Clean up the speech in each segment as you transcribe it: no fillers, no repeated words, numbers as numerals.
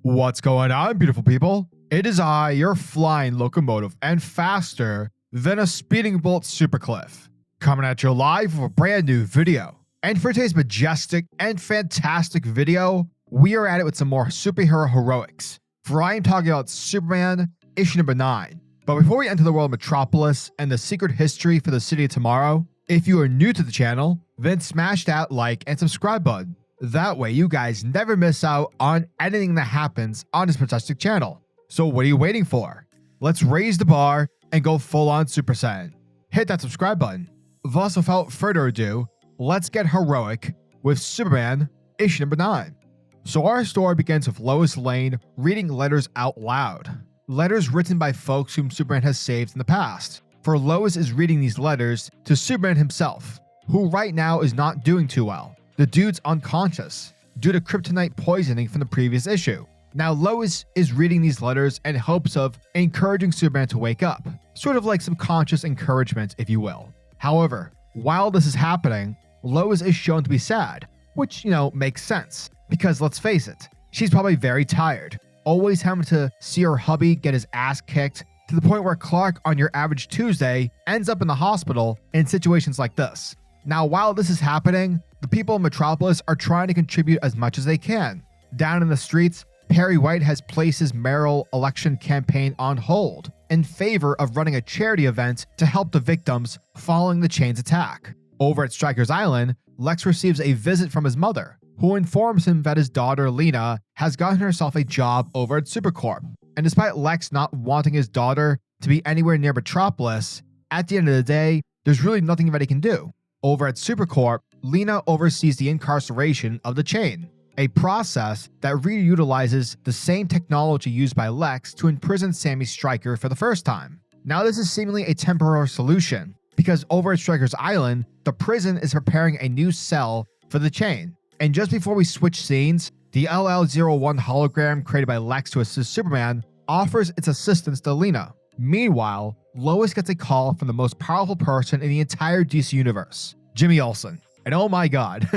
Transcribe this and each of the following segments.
What's going on, beautiful people? It is I, your flying locomotive, and faster than a speeding bolt SuperCliff, coming at you live with a brand new video. And for today's majestic and fantastic video, we are at it with some more superhero heroics. For I am talking about Superman issue number 9. But before we enter the world of Metropolis and the secret history for the city of tomorrow, if you are new to the channel, then smash that like and subscribe button. That way you guys never miss out on anything that happens on this majestic channel. So what are you waiting for? Let's raise the bar and go full on Super Saiyan. Hit that subscribe button. Thus, without further ado, let's get heroic with Superman issue number 9. So our story begins with Lois Lane reading letters out loud. Letters written by folks whom Superman has saved in the past. For Lois is reading these letters to Superman himself, who right now is not doing too well. The dude's unconscious due to kryptonite poisoning from the previous issue. Now Lois is reading these letters in hopes of encouraging Superman to wake up, sort of like some conscious encouragement, if you will. However, while this is happening, Lois is shown to be sad, which, makes sense, because let's face it, she's probably very tired, always having to see her hubby get his ass kicked to the point where Clark on your average Tuesday ends up in the hospital in situations like this. Now, while this is happening, the people in Metropolis are trying to contribute as much as they can. Down in the streets, Perry White has placed his mayoral election campaign on hold in favor of running a charity event to help the victims following the Chains attack. Over at Stryker's Island, Lex receives a visit from his mother, who informs him that his daughter Lena has gotten herself a job over at Supercorp. And despite Lex not wanting his daughter to be anywhere near Metropolis, at the end of the day, there's really nothing that he can do. Over at Supercorp, Lena oversees the incarceration of the Chain, a process that reutilizes the same technology used by Lex to imprison Sammy Stryker for the first time. Now this is seemingly a temporary solution, because over at Stryker's Island, the prison is preparing a new cell for the Chain. And just before we switch scenes, the LL01 hologram created by Lex to assist Superman offers its assistance to Lena. Meanwhile, Lois gets a call from the most powerful person in the entire DC universe, JimmyOlsen. And oh my god,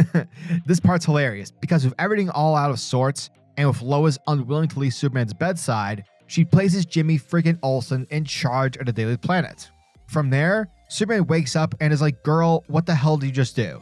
this part's hilarious, because with everything all out of sorts, and with Lois unwilling to leave Superman's bedside, she places Jimmy freaking Olsen in charge of the Daily Planet. From there, Superman wakes up and is like, girl, what the hell did you just do?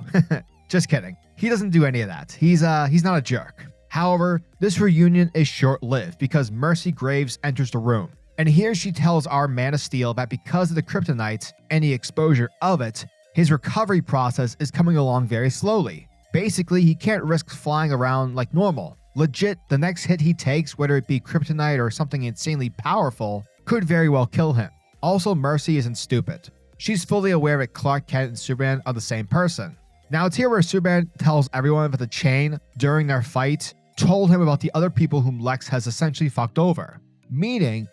Just kidding. He doesn't do any of that. He's not a jerk. However, this reunion is short-lived because Mercy Graves enters the room. And here she tells our Man of Steel that because of the kryptonite and the exposure of it, his recovery process is coming along very slowly. Basically, he can't risk flying around like normal. Legit, the next hit he takes, whether it be kryptonite or something insanely powerful, could very well kill him. Also, Mercy isn't stupid. She's fully aware that Clark Kent and Superman are the same person. Now it's here where Superman tells everyone that the Chain, during their fight, told him about the other people whom Lex has essentially fucked over. Meaning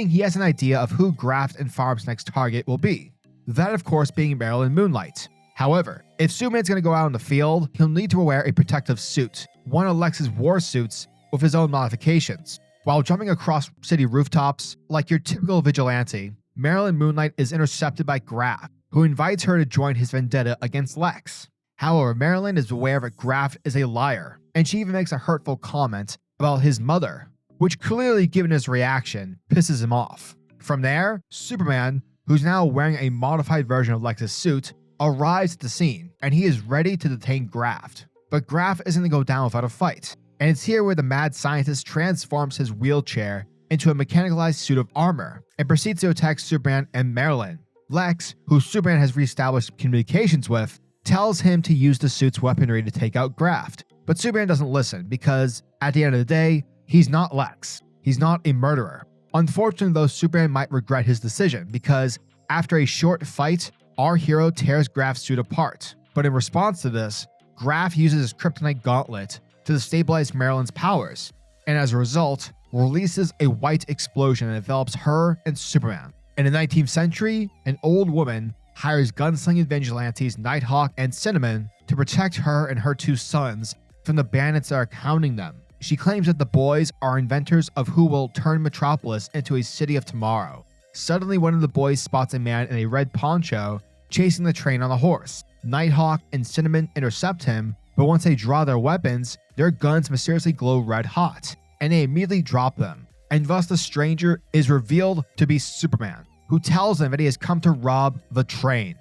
he has an idea of who Graft and Farm's next target will be. That, of course, being Marilyn Moonlight. However, if Superman's going to go out in the field, he'll need to wear a protective suit, one of Lex's war suits with his own modifications. While jumping across city rooftops, like your typical vigilante, Marilyn Moonlight is intercepted by Graft, who invites her to join his vendetta against Lex. However, Marilyn is aware that Graft is a liar, and she even makes a hurtful comment about his mother, which clearly, given his reaction, pisses him off. From there, Superman, who's now wearing a modified version of Lex's suit, arrives at the scene, and he is ready to detain Graft. But Graft isn't going to go down without a fight, and it's here where the mad scientist transforms his wheelchair into a mechanicalized suit of armor, and proceeds to attack Superman and Marilyn. Lex, who Superman has reestablished communications with, tells him to use the suit's weaponry to take out Graft, but Superman doesn't listen because, at the end of the day, he's not Lex. He's not a murderer. Unfortunately though, Superman might regret his decision because, after a short fight, our hero tears Graft's suit apart. But in response to this, Graft uses his kryptonite gauntlet to destabilize Marilyn's powers, and as a result, releases a white explosion that envelops her and Superman. In the 19th century, an old woman hires gunslinging vigilantes Nighthawk and Cinnamon to protect her and her 2 sons from the bandits that are hounding them. She claims that the boys are inventors of who will turn Metropolis into a city of tomorrow. Suddenly, one of the boys spots a man in a red poncho chasing the train on a horse. Nighthawk and Cinnamon intercept him, but once they draw their weapons, their guns mysteriously glow red hot. and they immediately drop them, and thus the stranger is revealed to be Superman, who tells them that he has come to rob the train.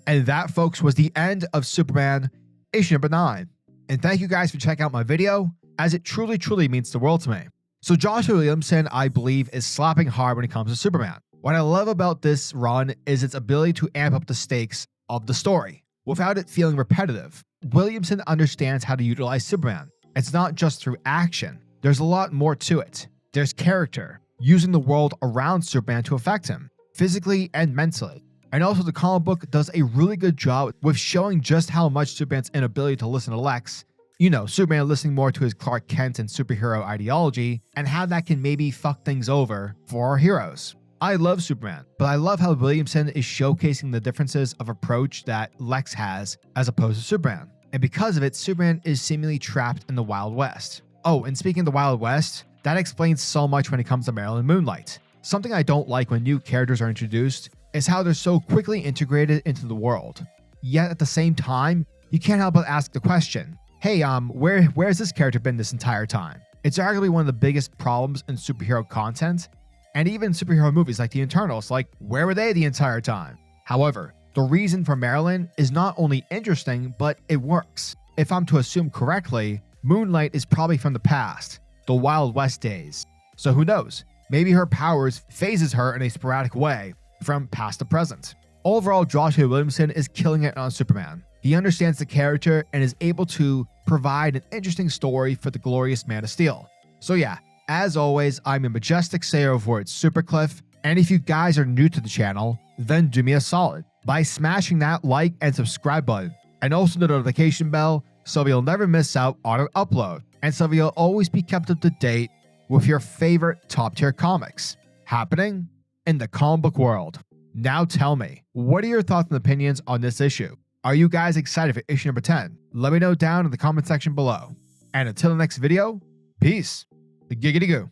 And that, folks, was the end of Superman issue number 9. And thank you guys for checking out my video, as it truly means the world to me. So Joshua Williamson, I believe, is slapping hard when it comes to Superman. What I love about this run is its ability to amp up the stakes of the story without it feeling repetitive. Williamson understands how to utilize Superman. It's not just through action. There's a lot more to it. There's character, using the world around Superman to affect him, physically and mentally. And also the comic book does a really good job with showing just how much Superman's inability to listen to Lex, Superman listening more to his Clark Kent and superhero ideology, and how that can maybe fuck things over for our heroes. I love Superman, but I love how Williamson is showcasing the differences of approach that Lex has as opposed to Superman. And because of it, Superman is seemingly trapped in the Wild West. Oh, and speaking of the Wild West, that explains so much when it comes to Marilyn Moonlight. Something I don't like when new characters are introduced is how they're so quickly integrated into the world. Yet at the same time, you can't help but ask the question, hey, where has this character been this entire time? It's arguably one of the biggest problems in superhero content, and even superhero movies like The Eternals, like, where were they the entire time? However, the reason for Marilyn is not only interesting, but it works. If I'm to assume correctly, Moonlight is probably from the past, the Wild West days. So who knows? Maybe her powers phases her in a sporadic way from past to present. Overall, Joshua Williamson is killing it on Superman. He understands the character and is able to provide an interesting story for the glorious Man of Steel. So yeah, as always, I'm a majestic sayer over at SuperCliff, and if you guys are new to the channel, then do me a solid by smashing that like and subscribe button, and also the notification bell so you'll never miss out on an upload, and so you'll always be kept up to date with your favorite top tier comics happening in the comic book world. Now tell me, what are your thoughts and opinions on this issue? Are you guys excited for issue number 10? Let me know down in the comment section below. And until the next video, peace. Giggity goo.